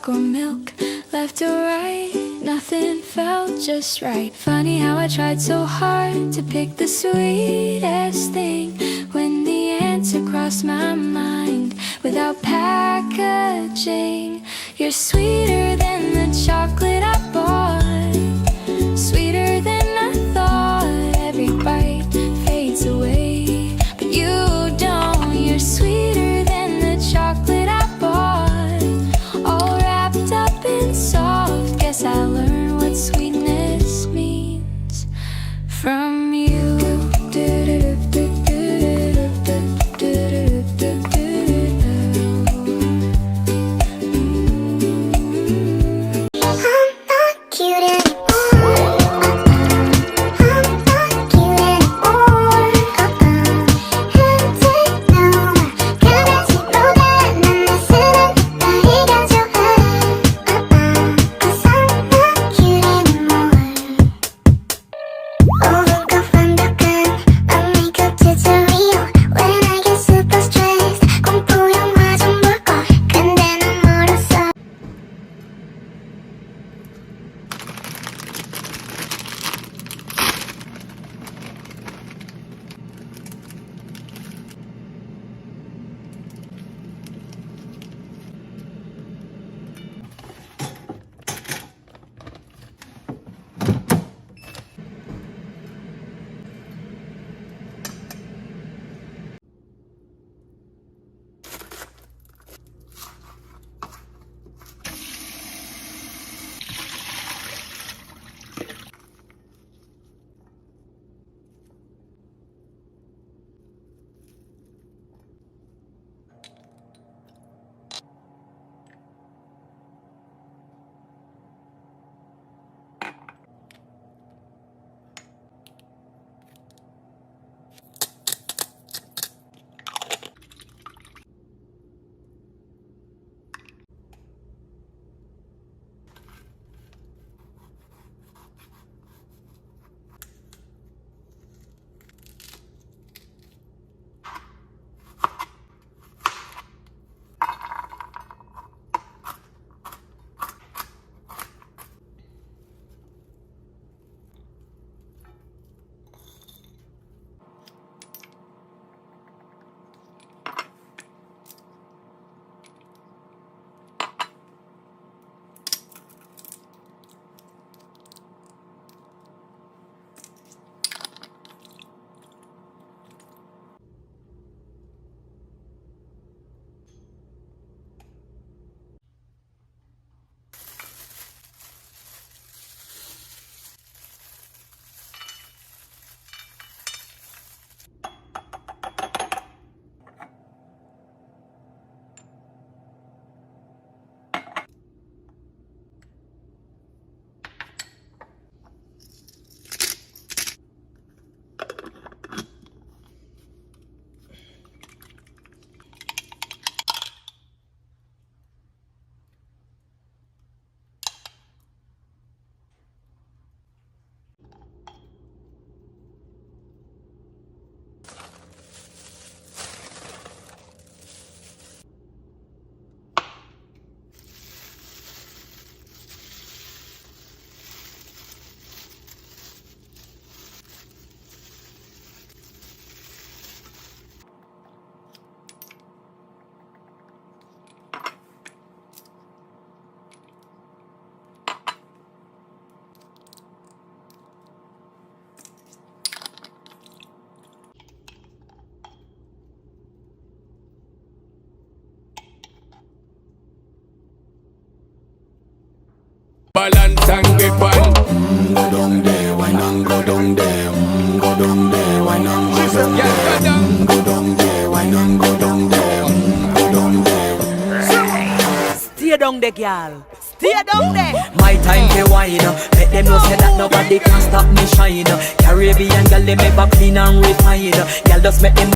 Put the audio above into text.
or milk, left or right, nothing felt just right. Funny how I tried so hard to pick the sweetest thing, when the answer crossed my mind without packaging. You're sweeter than the chocolate I bought, sweeter than I thought. Every bite fades away, but you don't. You're sweeter than the chocolate I bought, all wrapped up in soft. Guess I learned what sweetness means from you. Balance and grip on. Go down there, why not go down there? Go down there, why not go down there? Go down there, why not go down there? Go down there. Stay down there, girl. Stay down there. My time to wine. Let them know say that nobody can stop me shine. Caribbean girl, they make back clean and refine. Girl, just make them